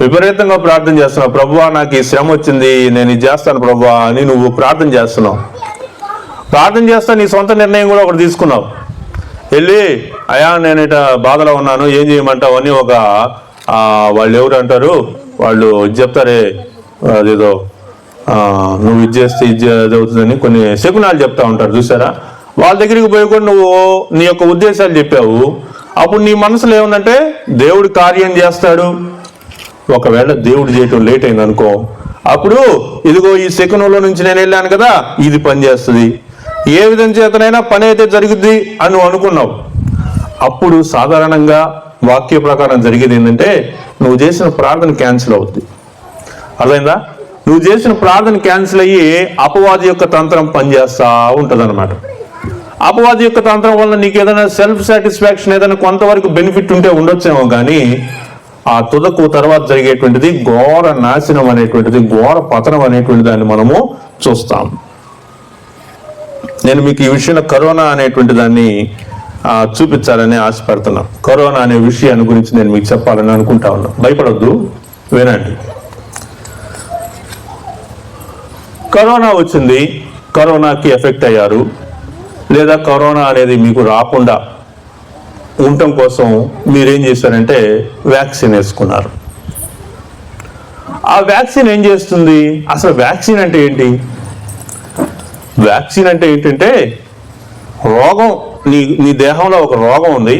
విపరీతంగా ప్రార్థన చేస్తున్నావు. ప్రభువా, నాకు ఈ శ్రమ వచ్చింది, నేను ఇది చేస్తాను ప్రభువా అని నువ్వు ప్రార్థన చేస్తున్నావు. ప్రార్థన చేస్తా నీ సొంత నిర్ణయం కూడా ఒకటి తీసుకున్నావు. వెళ్ళి, అయా నేను ఇట బాధలో ఉన్నాను, ఏం చేయమంటావు అని వాళ్ళు ఎవరు అంటారు, వాళ్ళు చెప్తారే, అదేదో నువ్వు ఇది చేస్తే ఇది అవుతుందని కొన్ని శకునాలు చెప్తా ఉంటారు చూసారా. వాళ్ళ దగ్గరికి పోయి కూడా నువ్వు నీ యొక్క ఉద్దేశాలు చెప్పావు. అప్పుడు నీ మనసులో ఏముందంటే, దేవుడు కార్యం చేస్తాడు. ఒకవేళ దేవుడు చేయటం లేట్ అయింది అనుకో, అప్పుడు ఇదిగో ఈ శకునంలో నుంచి నేను వెళ్ళాను కదా, ఇది పని చేస్తుంది, ఏ విధం చేతనైనా పని అయితే జరుగుద్ది అని నువ్వు అనుకున్నావు. అప్పుడు సాధారణంగా వాక్య ప్రకారం జరిగేది ఏంటంటే, నువ్వు చేసిన ప్రార్థన క్యాన్సిల్ అవుద్ది. అర్థమైందా? నువ్వు చేసిన ప్రార్థన క్యాన్సిల్ అయ్యి అపవాది యొక్క తంత్రం పనిచేస్తా ఉంటుంది అనమాట. అపవాది యొక్క తంత్రం వల్ల నీకు ఏదైనా సెల్ఫ్ సాటిస్ఫాక్షన్, ఏదైనా కొంతవరకు బెనిఫిట్ ఉంటే ఉండొచ్చేమో, కానీ ఆ తుదకు తర్వాత జరిగేటువంటిది ఘోర నాశనం అనేటువంటిది, ఘోర పతనం అనేటువంటి దాన్ని మనము చూస్తాం. నేను మీకు ఈ విషయంలో కరోనా అనేటువంటి దాన్ని చూపించాలని ఆశపడుతున్నాను. కరోనా అనే విషయాన్ని గురించి నేను మీకు చెప్పాలని అనుకుంటా ఉన్నాను. భయపడొద్దు, వినండి. కరోనా వచ్చింది, కరోనాకి ఎఫెక్ట్ అయ్యారు, లేదా కరోనా అనేది మీకు రాకుండా ఉండటం కోసం మీరేం చేశారంటే వ్యాక్సిన్ వేసుకున్నారు. ఆ వ్యాక్సిన్ ఏం చేస్తుంది? అసలు వ్యాక్సిన్ అంటే ఏంటి? వ్యాక్సిన్ అంటే ఏంటంటే, రోగం, నీ దేహంలో ఒక రోగం ఉంది,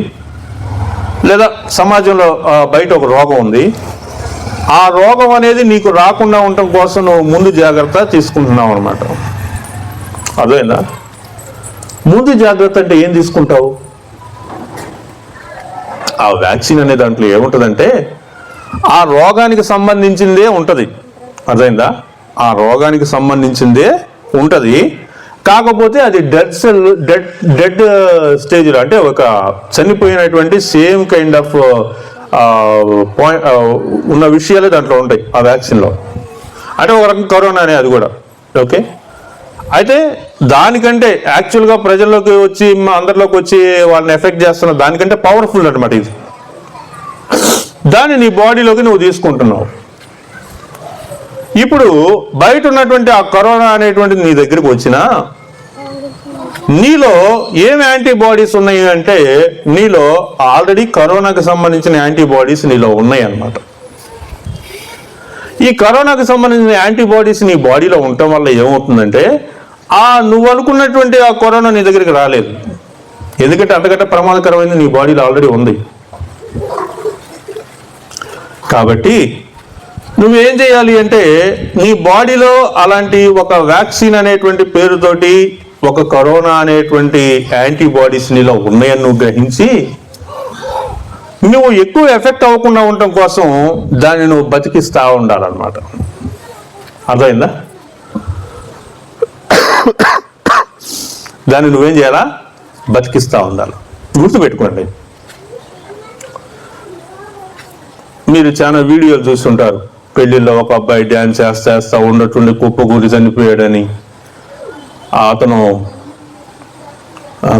లేదా సమాజంలో బయట ఒక రోగం ఉంది. ఆ రోగం అనేది నీకు రాకుండా ఉండటం కోసం నువ్వు ముందు జాగ్రత్త తీసుకుంటున్నావు అనమాట. అర్థమైందా? ముందు జాగ్రత్త అంటే ఏం తీసుకుంటావు? ఆ వ్యాక్సిన్ అనే దాంట్లో ఏముంటుందంటే, ఆ రోగానికి సంబంధించిందే ఉంటుంది. అర్థమైందా? ఆ రోగానికి సంబంధించిందే ఉంటుంది. కాకపోతే అది డెడ్ స్టేజ్లో, అంటే ఒక చనిపోయినటువంటి సేమ్ కైండ్ ఆఫ్ ఉన్న విషయాలే దాంట్లో ఉంటాయి ఆ వ్యాక్సిన్లో. అంటే ఒక రకం కరోనా అనే అది కూడా. ఓకే, అయితే దానికంటే యాక్చువల్గా ప్రజల్లోకి వచ్చి, అందరిలోకి వచ్చి వాళ్ళని ఎఫెక్ట్ చేస్తున్న దానికంటే పవర్ఫుల్ అనమాట ఇది. దాన్ని నీ బాడీలోకి నువ్వు తీసుకుంటున్నావు. ఇప్పుడు బయట ఉన్నటువంటి ఆ కరోనా అనేటువంటిది నీ దగ్గరికి వచ్చినా, నీలో ఏం యాంటీబాడీస్ ఉన్నాయి అంటే, నీలో ఆల్రెడీ కరోనాకి సంబంధించిన యాంటీబాడీస్ నీలో ఉన్నాయి అన్నమాట. ఈ కరోనాకి సంబంధించిన యాంటీబాడీస్ నీ బాడీలో ఉండటం వల్ల ఏమవుతుందంటే, నువ్వు అనుకున్నటువంటి ఆ కరోనా నీ దగ్గరికి రాలేదు. ఎందుకంటే అంతకంటే ప్రమాదకరమైనది నీ బాడీలో ఆల్రెడీ ఉంది. కాబట్టి నువ్వేం చేయాలి అంటే, నీ బాడీలో అలాంటి ఒక వ్యాక్సిన్ అనేటువంటి పేరుతోటి ఒక కరోనా అనేటువంటి యాంటీబాడీస్ నీలో ఉన్నాయని నువ్వు గ్రహించి, నువ్వు ఎక్కువ ఎఫెక్ట్ అవ్వకుండా ఉండటం కోసం దాన్ని నువ్వు బతికిస్తా ఉండాలన్నమాట. అర్థమైందా? దాన్ని నువ్వేం చేయాలా? బతికిస్తా ఉండాలి. గుర్తుపెట్టుకోండి, మీరు చాలా వీడియోలు చూస్తుంటారు. పెళ్లిలో ఒక అబ్బాయి డ్యాన్స్ చేస్తా ఉన్నట్టుండి కుప్ప గురి చనిపోయాడని, అతను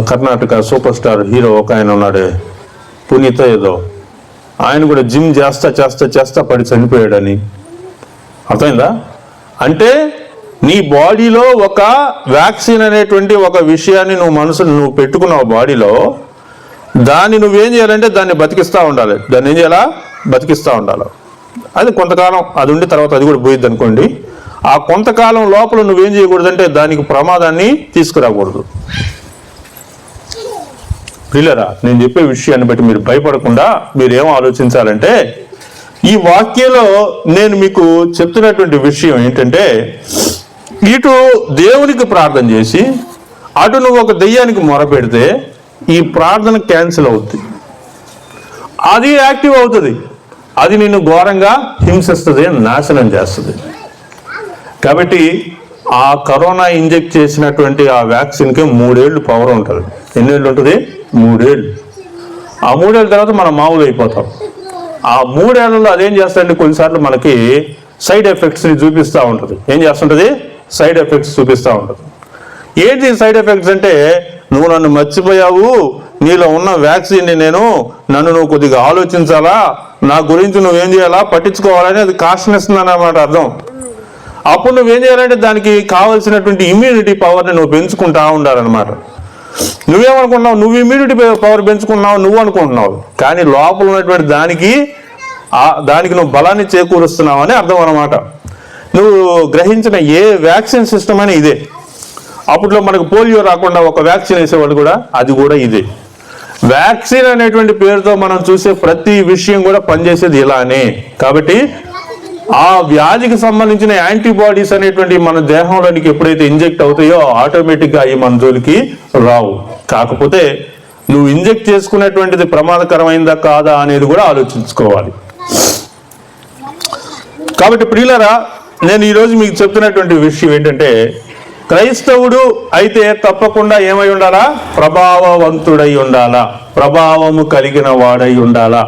కర్ణాటక సూపర్ స్టార్ హీరో ఒక ఆయన ఉన్నాడు, పునీత ఏదో, ఆయన కూడా జిమ్ చేస్తా పడి చనిపోయాడని. అర్థమైందా? అంటే నీ బాడీలో ఒక వ్యాక్సిన్ అనేటువంటి ఒక విషయాన్ని నువ్వు పెట్టుకున్నావు బాడీలో, దాన్ని నువ్వేం చేయాలంటే దాన్ని బతికిస్తూ ఉండాలి. దాన్ని ఏం చేయాలా? బతికిస్తూ ఉండాలి. అది కొంతకాలం అది ఉండి తర్వాత అది కూడా పోయిద్ది అనుకోండి. ఆ కొంతకాలం లోపల నువ్వేం చేయకూడదంటే దానికి ప్రమాదాన్ని తీసుకురాకూడదు. పిల్లరా, నేను చెప్పే విషయాన్ని బట్టి మీరు భయపడకుండా మీరు ఏం ఆలోచించాలంటే, ఈ వాక్యంలో నేను మీకు చెప్తున్నటువంటి విషయం ఏంటంటే, ఇటు దేవునికి ప్రార్థన చేసి అటు నువ్వు ఒక దెయ్యానికి మొరపెడితే ఈ ప్రార్థన క్యాన్సిల్ అవుతుంది, అది యాక్టివ్ అవుతుంది, అది నిన్ను ఘోరంగా హింసిస్తుంది, నాశనం చేస్తుంది. కాబట్టి ఆ కరోనా ఇంజెక్ట్ చేసినటువంటి ఆ వ్యాక్సిన్కి 3 ఏళ్ళు పవర్ ఉంటుంది. ఎన్ని ఏళ్ళు ఉంటుంది? 3 ఏళ్ళు. ఆ 3 ఏళ్ళ తర్వాత మనం మామూలు అయిపోతాం. ఆ 3 ఏళ్లలో అదేం చేస్తుందంటే కొన్నిసార్లు మనకి సైడ్ ఎఫెక్ట్స్ని చూపిస్తూ ఉంటుంది. ఏం చేస్తుంటుంది? సైడ్ ఎఫెక్ట్స్ చూపిస్తూ ఉంటుంది. ఏంటి సైడ్ ఎఫెక్ట్స్ అంటే, నువ్వు నన్ను మర్చిపోయావు, నీలో ఉన్న వ్యాక్సిన్ని నన్ను నువ్వు కొద్దిగా ఆలోచించాలా, నా గురించి నువ్వేం చేయాలా, పట్టించుకోవాలని అది కాషన్ ఇస్తుంది అన్నమాట అర్థం. అప్పుడు నువ్వేం చేయాలంటే దానికి కావాల్సినటువంటి ఇమ్యూనిటీ పవర్ని నువ్వు పెంచుకుంటా ఉండాలన్నమాట. నువ్వేమనుకుంటున్నావు? నువ్వు ఇమ్యూనిటీ పవర్ పెంచుకున్నావు నువ్వు అనుకుంటున్నావు, కానీ లోపల ఉన్నటువంటి దానికి నువ్వు బలాన్ని చేకూరుస్తున్నావు అని అర్థం అన్నమాట. నువ్వు గ్రహించిన ఏ వ్యాక్సిన్ సిస్టమ్ అని ఇదే. అప్పట్లో మనకు పోలియో రాకుండా ఒక వ్యాక్సిన్ వేసేవాళ్ళు కూడా, అది కూడా ఇదే. వ్యాక్సిన్ అనేటువంటి పేరుతో మనం చూసే ప్రతి విషయం కూడా పనిచేసేది ఇలానే. కాబట్టి ఆ వ్యాధికి సంబంధించిన యాంటీబాడీస్ అనేటువంటి మన దేహంలోనికి ఎప్పుడైతే ఇంజెక్ట్ అవుతాయో ఆటోమేటిక్గా అవి మన జోలికి రావు. కాకపోతే నువ్వు ఇంజెక్ట్ చేసుకునేటువంటిది ప్రమాదకరమైందా కాదా అనేది కూడా ఆలోచించుకోవాలి. కాబట్టి ప్రియులారా, నేను ఈరోజు మీకు చెప్తున్నటువంటి విషయం ఏంటంటే, క్రైస్తవుడు అయితే తప్పకుండా ఏమై ఉండాలా? ప్రభావవంతుడై ఉండాలా, ప్రభావము కలిగిన వాడై ఉండాలా.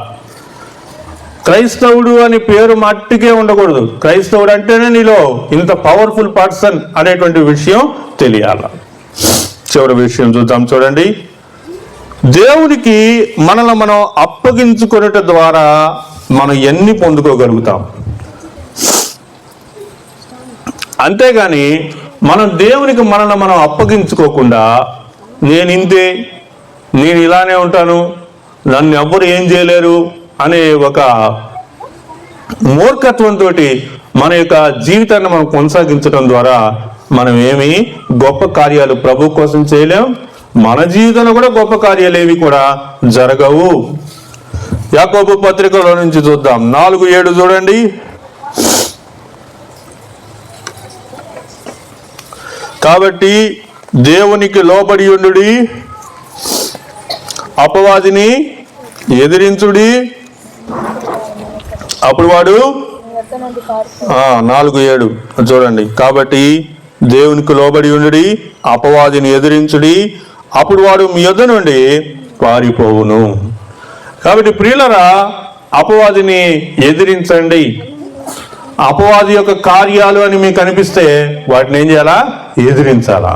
క్రైస్తవుడు అని పేరు మట్టికే ఉండకూడదు. క్రైస్తవుడు అంటేనే నీలో ఇంత పవర్ఫుల్ పర్సన్ అనేటువంటి విషయం తెలియాల. చివరి విషయం చూద్దాం, చూడండి. దేవునికి మనల్ని మనం అప్పగించుకునేట ద్వారా మనం ఎన్ని పొందుకోగలుగుతాం. అంతేగాని మనం దేవునికి మనల్ని మనం అప్పగించుకోకుండా, నేను ఇంతే, నేను ఇలానే ఉంటాను, నన్ను ఎవ్వరు ఏం చేయలేరు అనే ఒక మూర్ఖత్వంతో మన యొక్క జీవితాన్ని మనం కొనసాగించడం ద్వారా మనం ఏమి గొప్ప కార్యాలు ప్రభు కోసం చేయలేం. మన జీవితంలో కూడా గొప్ప కార్యాలు ఏవి కూడా జరగవు. యాకోబు పత్రికలో నుంచి చూద్దాం, 4:7 చూడండి. కాబట్టి దేవునికి లోబడి ఉండుడి, అపవాదిని ఎదిరించుడి, అప్పుడు వాడు 4:7 చూడండి. కాబట్టి దేవునికి లోబడి ఉండుడి, అపవాదిని ఎదిరించుడి, అప్పుడు వాడు మీ యొద్ద నుండి పారిపోవును. కాబట్టి ప్రియులరా, అపవాదిని ఎదిరించండి. అపవాది యొక్క కార్యాలు అని మీకు అనిపిస్తే వాటిని ఏం చేయాలా? ఎదిరించాలా.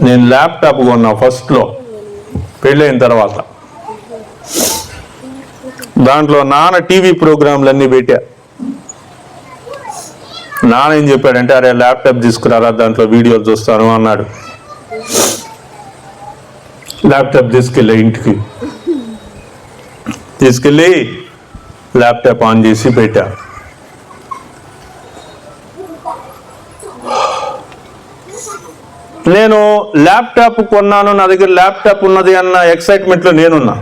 నేను ల్యాప్టాప్ కొన్నా ఫస్ట్లో, పెళ్ళైన తర్వాత. దాంట్లో నాన్న టీవీ ప్రోగ్రాంలన్నీ పెట్టా. నాన్న ఏం చెప్పాడంటే, అరే ల్యాప్టాప్ తీసుకురారా, దాంట్లో వీడియోలు చూస్తాను అన్నాడు. ల్యాప్టాప్ ఇంటికి తీసుకెళ్ళి ల్యాప్టాప్ ఆన్ చేసి పెట్టా. నేను ల్యాప్టాప్ కొన్నాను, నా దగ్గర ల్యాప్టాప్ ఉన్నది అన్న ఎక్సైట్మెంట్లో నేనున్నా.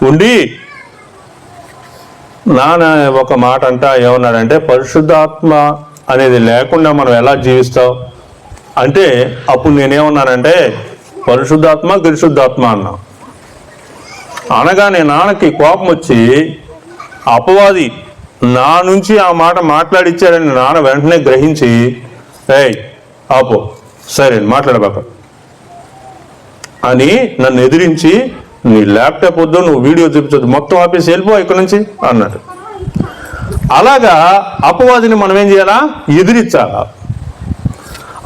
ఉండి నాన్న ఒక మాట ఏమన్నాడంటే, పరిశుద్ధాత్మ అనేది లేకుండా మనం ఎలా జీవిస్తావు అంటే, అప్పుడు నేనేమన్నానంటే పరిశుద్ధాత్మ గిరిశుద్ధాత్మ అన్నా. అనగానే నాన్నకి కోపం వచ్చి, అపవాది నా నుంచి ఆ మాట మాట్లాడిచ్చాడని నాన్న వెంటనే గ్రహించి, ఏయ్ ఆపో, సరే మాట్లాడబాక అని నన్ను ఎదిరించి, నీ ల్యాప్టాప్ వద్దు, నువ్వు వీడియో చూపించొద్దు, మొత్తం ఆపేసి వెళ్ళిపో ఇక్కడి నుంచి అన్నాడు. అలాగా అపవాదిని మనం ఏం చేయాలా? ఎదిరించాలా.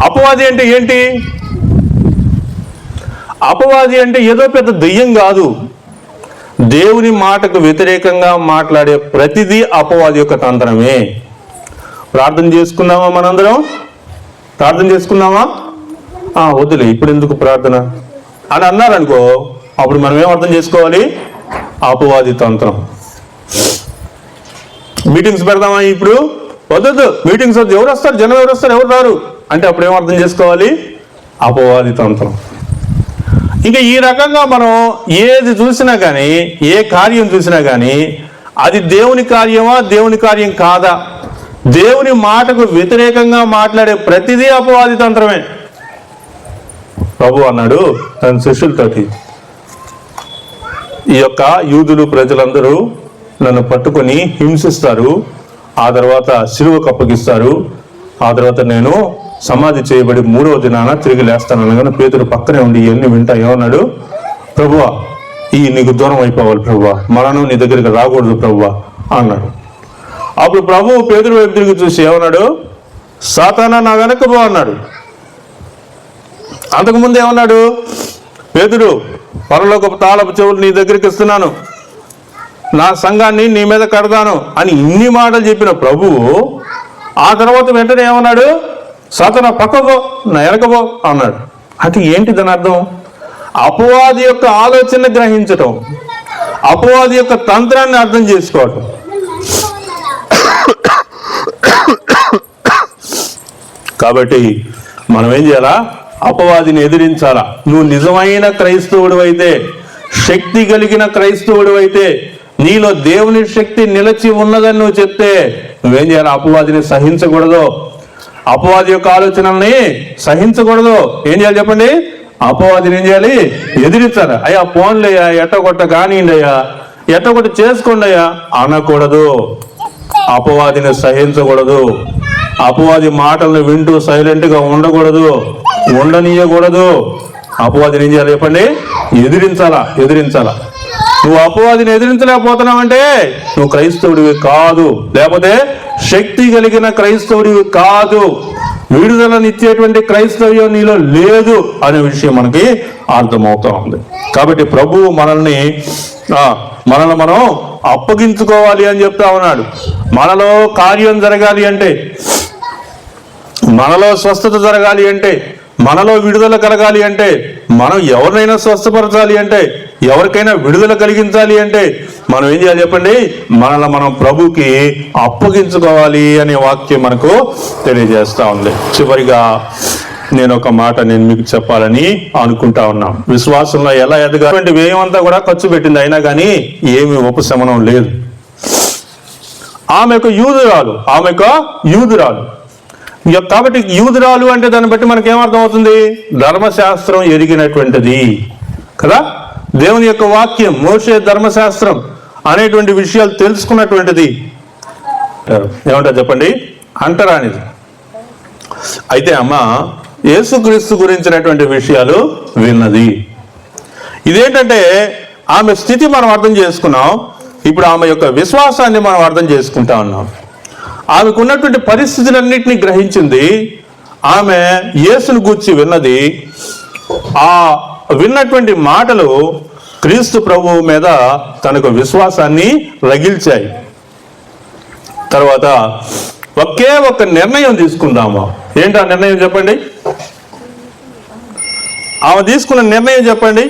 అపవాది అంటే ఏంటి? అపవాది అంటే ఏదో పెద్ద దెయ్యం కాదు. దేవుని మాటకు వ్యతిరేకంగా మాట్లాడే ప్రతిదీ అపవాది యొక్క తంత్రమే. ప్రార్థన చేసుకుందామా? మనందరం ప్రార్థన చేసుకుందామా? వద్దులే, ఇప్పుడు ఎందుకు ప్రార్థన అని అన్నారనుకో, అప్పుడు మనం ఏం అర్థం చేసుకోవాలి? అపవాది తంత్రం. మీటింగ్స్ పెడదామా? ఇప్పుడు వద్దు, మీటింగ్స్ వద్దు, ఎవరు వస్తారు, జనం ఎవరు వస్తారు, ఎవరు రారు అంటే అప్పుడు ఏం అర్థం చేసుకోవాలి? అపవాది తంత్రం. ఇంకా ఈ రకంగా మనం ఏది చూసినా కానీ, ఏ కార్యం చూసినా కానీ అది దేవుని కార్యమా, దేవుని కార్యం కాదా, దేవుని మాటకు వ్యతిరేకంగా మాట్లాడే ప్రతిదీ అపవాది తంత్రమే. ప్రభు అన్నాడు తన శిష్యులతోటి, ఈ యొక్క యూదులు ప్రజలందరూ నన్ను పట్టుకొని హింసిస్తారు, ఆ తర్వాత సిలువకు అప్పగిస్తారు, ఆ తర్వాత నేను సమాధి చేయబడి 3వ దినాన తిరిగి లేస్తాను అనగానే పేతురు పక్కనే ఉండి ఇవన్నీ వింటా ఏమన్నాడు? ప్రభువా, నీకు దూరం అయిపోవాలి ప్రభువా, మనను నీ దగ్గరికి రాకూడదు ప్రభువా అన్నాడు. అప్పుడు ప్రభువు పేతురు వైపు తిరిగి చూసి ఏమన్నాడు? సాతానా, నా వెనక పో అన్నాడు. అంతకుముందు ఏమన్నాడు? పేతురు, పరలోకపు తాళపు చెవులు నీ దగ్గరికి ఇస్తున్నాను, నా సంఘాన్ని నీ మీద కడతాను అని ఇన్ని మాటలు చెప్పిన ప్రభువు ఆ తర్వాత వెంటనే ఏమన్నాడు? సాతానా, పక్కపో, నా వెనకపో అన్నాడు. అంటే ఏంటి దాని అర్థం? అపవాది యొక్క ఆలోచన గ్రహించటం, అపవాది యొక్క తంత్రాన్ని అర్థం చేసుకోవటం. కాబట్టి మనం ఏం చేయాలా? అపవాదిని ఎదిరించాలా. నువ్వు నిజమైన క్రైస్తవుడు అయితే, శక్తి కలిగిన క్రైస్తవుడు అయితే, నీలో దేవుని శక్తి నిలిచి ఉన్నదని నువ్వు చెప్తే నువ్వేం చేయాలి? అపవాదిని సహించకూడదు, అపవాది యొక్క ఆలోచనల్ని సహించకూడదు. ఏం చేయాలి చెప్పండి? అపవాదిని ఏం చేయాలి? ఎదిరించాలి. అయ్యా పోన్లేయా, ఎట్టగొట్ట కానివ్వండి అయ్యా, ఎట్టగొట్ట చేసుకోండి అయ్యా అనకూడదు. అపవాదిని సహించకూడదు. అపవాది మాటలను వింటూ సైలెంట్గా ఉండకూడదు, ఉండనీయకూడదు. అపవాదిని ఏం చేయాలి చెప్పండి? ఎదిరించాలా. నువ్వు అపవాదిని ఎదిరించలేకపోతున్నావంటే నువ్వు క్రైస్తవుడివి కాదు, లేకపోతే శక్తి కలిగిన క్రైస్తవుడివి కాదు, విడుదలనిచ్చేటువంటి క్రైస్తవ్యం నీలో లేదు అనే విషయం మనకి అర్థమవుతా ఉంది. కాబట్టి ప్రభువు మనల్ని మనం అప్పగించుకోవాలి అని చెప్తా ఉన్నాడు. మనలో కార్యం జరగాలి అంటే, మనలో స్వస్థత జరగాలి అంటే, మనలో విడుదల కలగాలి అంటే, మనం ఎవరినైనా స్వస్థపరచాలి అంటే, ఎవరికైనా విడుదల కలిగించాలి అంటే మనం ఏం చేయాలి చెప్పండి? మనల్ని మనం ప్రభుకి అప్పగించుకోవాలి అనే వాక్యం మనకు తెలియజేస్తా ఉంది. చివరిగా నేను ఒక మాట మీకు చెప్పాలని అనుకుంటా ఉన్నాం. విశ్వాసంలో ఎలా ఎదగాలంటే వ్యయం అంతా కూడా ఖర్చు పెట్టింది, అయినా కానీ ఏమీ ఉపశమనం లేదు. ఆమె యూదురాలు. కాబట్టి యూదురాలు అంటే దాన్ని బట్టి మనకి ఏమర్థం అవుతుంది? ధర్మశాస్త్రం ఎరిగినటువంటిది కదా. దేవుని యొక్క వాక్యం, మోషే ధర్మశాస్త్రం అనేటువంటి విషయాలు తెలుసుకున్నటువంటిది. ఏమంటారు చెప్పండి? అంటరానిది. అయితే అమ్మ యేసుక్రీస్తు గురించినటువంటి విషయాలు విన్నది. ఇదేంటంటే ఆమె స్థితి మనం అర్థం చేసుకున్నాం. ఇప్పుడు ఆమె యొక్క విశ్వాసాన్ని మనం అర్థం చేసుకుంటా ఉన్నాం. ఆమెకు ఉన్నటువంటి పరిస్థితులన్నింటినీ గ్రహించింది. ఆమె యేసును గూర్చి విన్నది. ఆ విన్నటువంటి మాటలు క్రీస్తు ప్రభువు మీద తనకు విశ్వాసాన్ని రగిల్చాయి. తర్వాత ఒకే ఒక నిర్ణయం తీసుకుందాము. ఏంటి ఆ నిర్ణయం చెప్పండి? ఆమె తీసుకున్న నిర్ణయం చెప్పండి.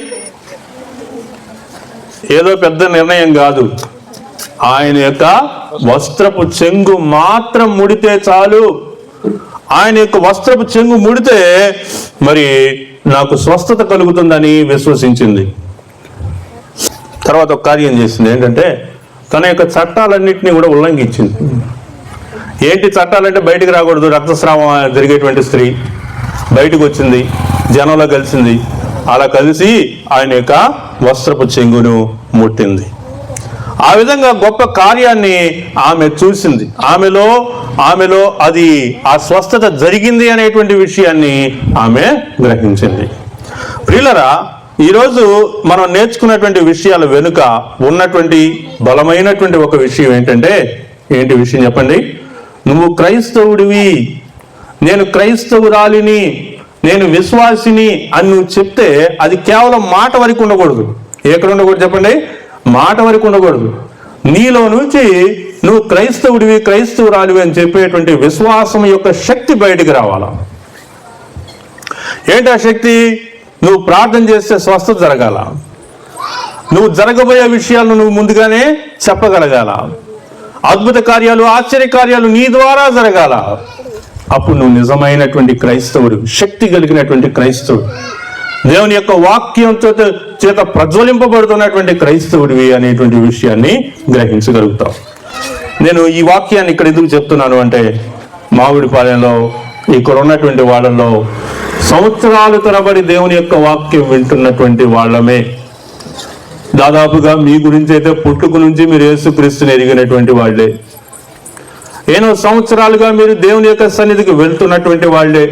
ఏదో పెద్ద నిర్ణయం కాదు. ఆయన యొక్క వస్త్రపు చెంగు మాత్రం ముడితే చాలు, ఆయన యొక్క వస్త్రపు చెంగు ముడితే మరి నాకు స్వస్థత కలుగుతుందని విశ్వసించింది. తర్వాత ఒక కార్యం చేసింది. ఏంటంటే తన యొక్క చట్టాలన్నింటినీ కూడా ఉల్లంఘించింది. ఏంటి చట్టాలంటే? బయటికి రాకూడదు, రక్తస్రావం జరిగేటువంటి స్త్రీ బయటకు వచ్చింది, జనంలో కలిసింది. అలా కలిసి ఆయన యొక్క వస్త్రపు చెంగును ముట్టింది. ఆ విధంగా గొప్ప కార్యాన్ని ఆమె చూసింది. ఆమెలో అది ఆ స్వస్థత జరిగింది అనేటువంటి విషయాన్ని ఆమె గ్రహించింది. ప్రియులరా, ఈరోజు మనం నేర్చుకున్నటువంటి విషయాల వెనుక ఉన్నటువంటి బలమైనటువంటి ఒక విషయం ఏంటంటే ఏంటి విషయం చెప్పండి? నువ్వు క్రైస్తవుడివి, నేను క్రైస్తవురాలిని, నేను విశ్వాసిని అని నువ్వు చెప్తే అది కేవలం మాట వరకు ఉండకూడదు. ఎక్కడ ఉండకూడదు చెప్పండి? మాట వరకు ఉండకూడదు. నీలో నుంచి నువ్వు క్రైస్తవుడివి, క్రైస్తవురాలివి అని చెప్పేటువంటి విశ్వాసం యొక్క శక్తి బయటికి రావాలా. ఏంటి ఆ శక్తి? నువ్వు ప్రార్థన చేస్తే స్వస్థత జరగాల, నువ్వు జరగబోయే విషయాలను నువ్వు ముందుగానే చెప్పగలగాల, అద్భుత కార్యాలు, ఆశ్చర్య కార్యాలు నీ ద్వారా జరగాల. అప్పుడు నువ్వు నిజమైనటువంటి క్రైస్తవుడు, శక్తి కలిగినటువంటి క్రైస్తవుడు, దేవుని యొక్క వాక్యంతో చేత ప్రజ్వలింపబడుతున్నటువంటి క్రైస్తవుడివి అనేటువంటి విషయాన్ని గ్రహించగలుగుతావు. నేను ఈ వాక్యాన్ని ఇక్కడ ఎందుకు చెప్తున్నాను అంటే, మామిడిపాలెంలో ఇక్కడ ఉన్నటువంటి వాళ్ళలో సంవత్సరాలు తరబడి దేవుని యొక్క వాక్యం వింటున్నటువంటి వాళ్ళమే. దాదాపుగా మీ గురించి అయితే పుట్టుక నుంచి మీరు యేసుక్రీస్తుని ఎరిగినటువంటి వాళ్ళే. ఎన్నో సంవత్సరాలుగా మీరు దేవుని యొక్క సన్నిధికి వెళ్తున్నటువంటి వాళ్ళే.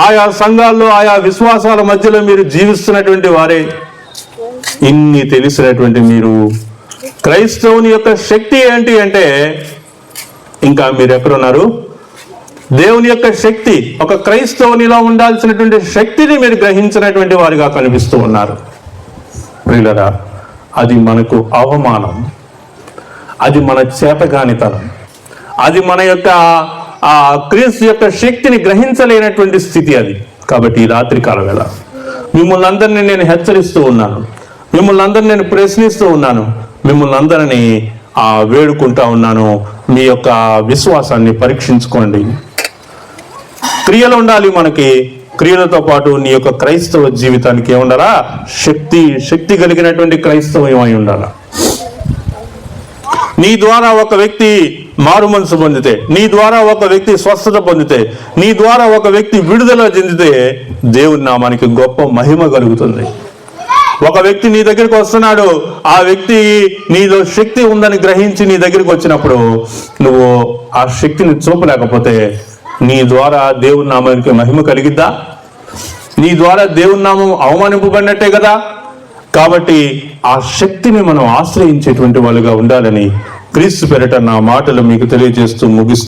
ఆయా సంఘాల్లో, ఆయా విశ్వాసాల మధ్యలో మీరు జీవిస్తున్నటువంటి వారే. ఇన్ని తెలిసినటువంటి మీరు క్రైస్తవుని యొక్క శక్తి ఏంటి అంటే, ఇంకా మీరు ఎక్కడున్నారు? దేవుని యొక్క శక్తి, ఒక క్రైస్తవునిలో ఉండాల్సినటువంటి శక్తిని మీరు గ్రహించినటువంటి వారిగా కనిపిస్తూ ఉన్నారు. ప్రియులరా, అది మనకు అవమానం, అది మన చేతగానితనం, అది మన యొక్క ఆ క్రీస్తు యొక్క శక్తిని గ్రహించలేనటువంటి స్థితి అది. కాబట్టి ఈ రాత్రికాల వేళ మిమ్మల్ని అందరినీ నేను హెచ్చరిస్తూ ఉన్నాను, మిమ్మల్ని అందరినీ నేను ప్రశ్నిస్తూ ఉన్నాను, మిమ్మల్ని అందరినీ వేడుకుంటా ఉన్నాను. మీ యొక్క విశ్వాసాన్ని పరీక్షించుకోండి. క్రియలు ఉండాలి మనకి. క్రియలతో పాటు నీ యొక్క క్రైస్తవ జీవితానికి ఏముండాలా? శక్తి కలిగినటువంటి క్రైస్తవం అయి ఉండాలా. నీ ద్వారా ఒక వ్యక్తి మారు మనసు పొందితే, నీ ద్వారా ఒక వ్యక్తి స్వస్థత పొందితే, నీ ద్వారా ఒక వ్యక్తి విడుదల చెందితే దేవుని నామానికి గొప్ప మహిమ కలుగుతుంది. ఒక వ్యక్తి నీ దగ్గరికి వస్తున్నాడు, ఆ వ్యక్తి నీలో శక్తి ఉందని గ్రహించి నీ దగ్గరికి వచ్చినప్పుడు నువ్వు ఆ శక్తిని చూపలేకపోతే నీ ద్వారా దేవుని నామానికి మహిమ కలిగిద్దా? నీ ద్వారా దేవుని నామం అవమానింపబడినట్టే కదా. కాబట్టి ఆ శక్తిని మనం ఆశ్రయించేటువంటి వాళ్ళుగా ఉండాలని క్రీస్తు పేరిట నా మాటలు మీకు తెలియజేస్తూ ముగిస్తూ